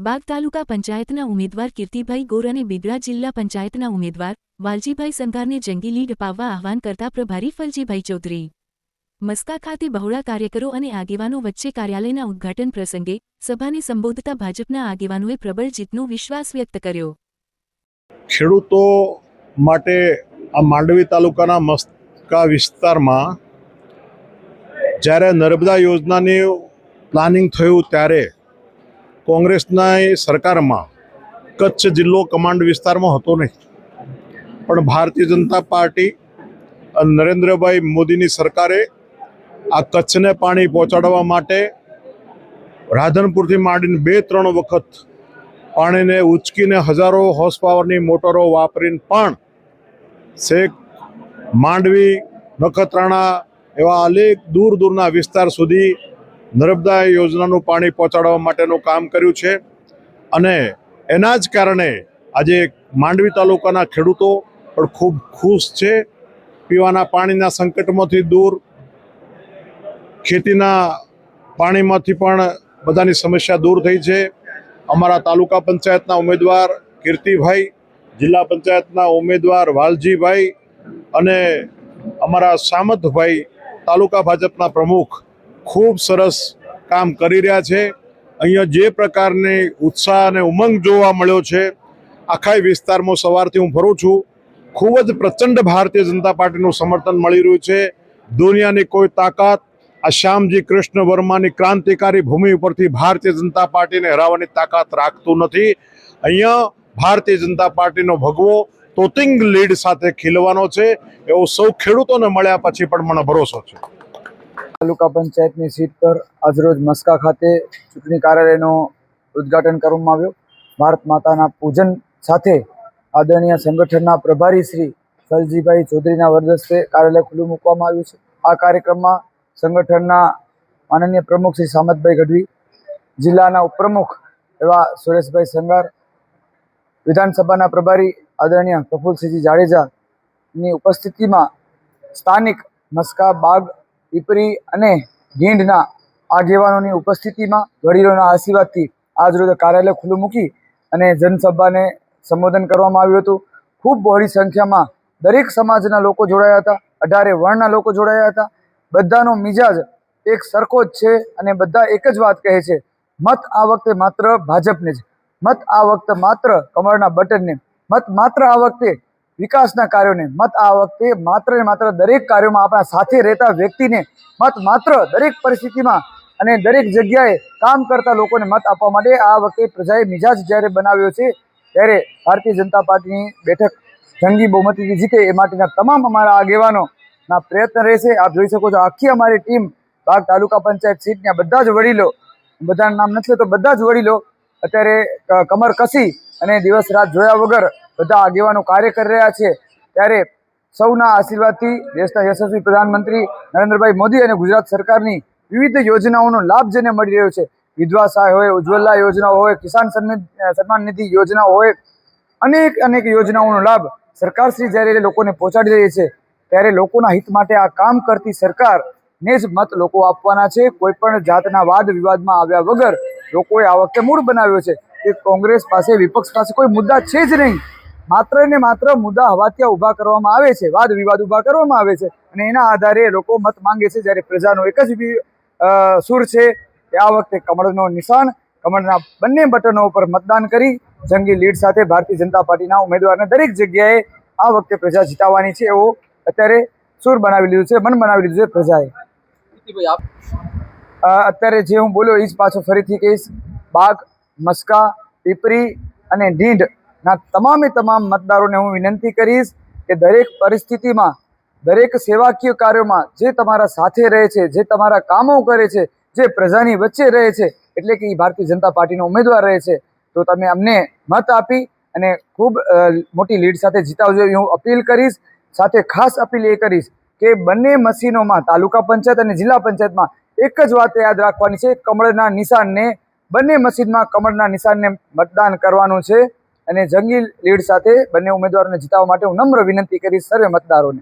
બાગ તાલુકા પંચાયતના ઉમેદવાર કીર્તિભાઈ ગોર અને બિદડા જિલ્લા પંચાયતના ઉમેદવાર વાલજીભાઈ સંઘારને જંગી લીડ અપાવવા આહવાન કરતા પ્રભારી ફલજીભાઈ ચૌધરી મસ્કા ખાતે બહોળા કાર્યકરો અને આગેવાનો વચ્ચે કાર્યાલયના ઉદ્ઘાટન પ્રસંગે સભાને સંબોધતા ભાજપના આગેવાનોએ પ્રબળ જીતનો વિશ્વાસ વ્યક્ત કર્યો। ખેડૂતો માટે આ માંડવી તાલુકાના મસ્કા વિસ્તારમાં જ્યારે નર્મદા યોજનાની પ્લાનિંગ થયું ત્યારે કોંગ્રેસના સરકારમાં કચ્છ જિલ્લો કમાન્ડ વિસ્તારમાં હતો નહીં, પણ ભારતીય જનતા પાર્ટી અને નરેન્દ્રભાઈ મોદીની સરકારે આ કચ્છને પાણી પહોંચાડવા માટે રાધનપુરથી માંડીને 2-3 વખત પાણીને ઉચકીને હજારો હોર્સ પાવરની મોટરો વાપરીને પણ છેક માંડવી, નખત્રાણા એવા અનેક દૂર દૂરના વિસ્તાર સુધી નર્મદા યોજનાનું પાણી પહોંચાડવા માટેનું કામ કર્યું છે। અને એના જ કારણે આજે માંડવી તાલુકાના ખેડૂતો પણ ખૂબ ખુશ છે। પીવાના પાણીના સંકટમાંથી દૂર, ખેતીના પાણીમાંથી પણ બધાની સમસ્યા દૂર થઈ છે। અમારા તાલુકા પંચાયતના ઉમેદવાર કીર્તિભાઈ, જિલ્લા પંચાયતના ઉમેદવાર વાલજીભાઈ અને અમારા સામંતભાઈ તાલુકા ભાજપના પ્રમુખ ખૂબ સરસ કામ કરી રહ્યા છે। અહીંયા જે પ્રકારની ઉત્સાહ અને ઉમંગ જોવા મળ્યો છે, આખા વિસ્તારમાં સવારથી હું ફરું છું, ખૂબ જ પ્રચંડ ભારતીય જનતા પાર્ટીનું સમર્થન મળી રહ્યું છે। દુનિયાની કોઈ તાકાત આ શ્યામજી કૃષ્ણ વર્માની ક્રાંતિકારી ભૂમિ ઉપરથી ભારતીય જનતા પાર્ટીને હરાવવાની તાકાત રાખતું નથી। અહીંયા ભારતીય જનતા પાર્ટીનો ભગવો તોતિંગ લીડ સાથે ખીલવાનો છે, એવો સૌ ખેડૂતોને મળ્યા પછી પણ મને ભરોસો છે। તાલુકા પંચાયતની સીટ પર આજરોજ મસ્કા ખાતે ચૂંટણી કાર્યાલયનું ઉદ્ઘાટન કરવામાં આવ્યું। ભારત માતાના પૂજન સાથે આદરણીય સંગઠનના પ્રભારી શ્રી ફલજીભાઈ ચૌધરીના વરદસ્તે કાર્યાલય ખુલ્લું મૂકવામાં આવ્યું છે। આ કાર્યક્રમમાં સંગઠનના માનનીય પ્રમુખ શ્રી સામંતભાઈ ગઢવી, જિલ્લાના ઉપપ્રમુખ એવા સુરેશભાઈ સંઘાર, વિધાનસભાના પ્રભારી આદરણીય પ્રફુલસિંહજી જાડેજાની ઉપસ્થિતિમાં સ્થાનિક મસ્કા, બાગ, પીપરી અને ગીંડના આગેવાનોની ઉપસ્થિતિમાં વડીલોના આશીર્વાદથી આજરોજ કાર્યાલય ખુલ્લું મૂકી અને જનસભાને સંબોધન કરવામાં આવ્યું હતું। ખૂબ બહોળી સંખ્યામાં દરેક સમાજના લોકો જોડાયા હતા, 18 વર્ણના લોકો જોડાયા હતા। બધાનો મિજાજ એક સરખો જ છે અને બધા એક જ વાત કહે છે, મત આ વખતે માત્ર ભાજપને જ, મત આ વખતે માત્ર કમળના બટનને, મત માત્ર આ વખતે વિકાસના કાર્યોને, મત આ વખતે માત્ર ને માત્ર દરેક કાર્યોમાં આપણા સાથે રહેતા વ્યક્તિને, મત માત્ર દરેક પરિસ્થિતિમાં અને દરેક જગ્યાએ કામ કરતા લોકોને મત આપવા માટે આ વખતે પ્રજાએ મિજાજ જ્યારે બનાવ્યો છે, ત્યારે ભારતીય જનતા પાર્ટીની બેઠક જંગી બહુમતીથી જીતે એ માટેના તમામ અમારા આગેવાનોના પ્રયત્ન રહેશે। આપ જોઈ શકો છો આખી અમારી ટીમ બાગ તાલુકા પંચાયત સીટના બધા જ વડીલો, બધાના નામ નથી તો બધા જ વડીલો અત્યારે કમર કસી અને દિવસ રાત જોયા વગર બધા આગેવાનો કાર્ય કરી રહ્યા છે। ત્યારે સૌના આશીર્વાદથી દેશના યશસ્વી પ્રધાનમંત્રી નરેન્દ્રભાઈ મોદી અને ગુજરાત સરકારની વિવિધ યોજનાઓનો લાભ જેને મળી રહ્યો છે, વિધવા સહાય હોય, ઉજ્જવલા યોજનાઓ હોય, કિસાન સન્માન નિધિ યોજનાઓ હોય, અનેક યોજનાઓનો લાભ સરકારશ્રી જ્યારે લોકોને પહોંચાડી રહી છે, ત્યારે લોકોના હિત માટે આ કામ કરતી સરકારને જ મત લોકો આપવાના છે। કોઈ પણ જાતના વાદ વિવાદમાં આવ્યા વગર લોકોએ આ વખતે મૂડ બનાવ્યો છે કે કોંગ્રેસ પાસે, વિપક્ષ પાસે કોઈ મુદ્દા છે જ નહીં, માત્ર ને માત્ર મુદ્દા હવાતિયા ઊભા કરવામાં આવે છે, વાદ વિવાદ ઊભા કરવામાં આવે છે અને એના આધારે લોકો મત માંગે છે। જ્યારે પ્રજાનો એક જ સૂર છે કે આ વખતે કમળનો નિશાન, કમળના બંને બટનો ઉપર મતદાન કરી જંગી લીડ સાથે ભારતીય જનતા પાર્ટીના ઉમેદવારને દરેક જગ્યાએ આ વખતે પ્રજા જીતાવવાની છે, એવો અત્યારે સૂર બનાવી લીધું છે, મન બનાવી લીધું છે પ્રજાએ। અત્યારે જે હું બોલ્યો એ જ પાછો ફરીથી કહીશ, બાગ, મસ્કા, પીપરી અને ઢીંઢના તમામ મતદારોને હું વિનંતી કરીશ કે દરેક પરિસ્થિતિમાં, દરેક સેવાકીય કાર્યોમાં જે તમારા સાથે રહે છે, જે તમારા કામો કરે છે, જે પ્રજાની વચ્ચે રહે છે, એટલે કે એ ભારતીય જનતા પાર્ટીનો ઉમેદવાર રહે છે, તો તમે અમને મત આપી અને ખૂબ મોટી લીડ સાથે જીતાવજો એવી હું અપીલ કરીશ। સાથે ખાસ અપીલ એ કરીશ કે બંને મશીનોમાં, તાલુકા પંચાયત અને જિલ્લા પંચાયતમાં એક જ વાત યાદ રાખવાની છે, કમળના નિશાનને, બંને મશીનમાં કમળના નિશાનને મતદાન કરવાનું છે અને જંગી લીડ સાથે બંને ઉમેદવારોને જીતાવવા માટે હું નમ્ર વિનંતી કરીશ સર્વે મતદારોને।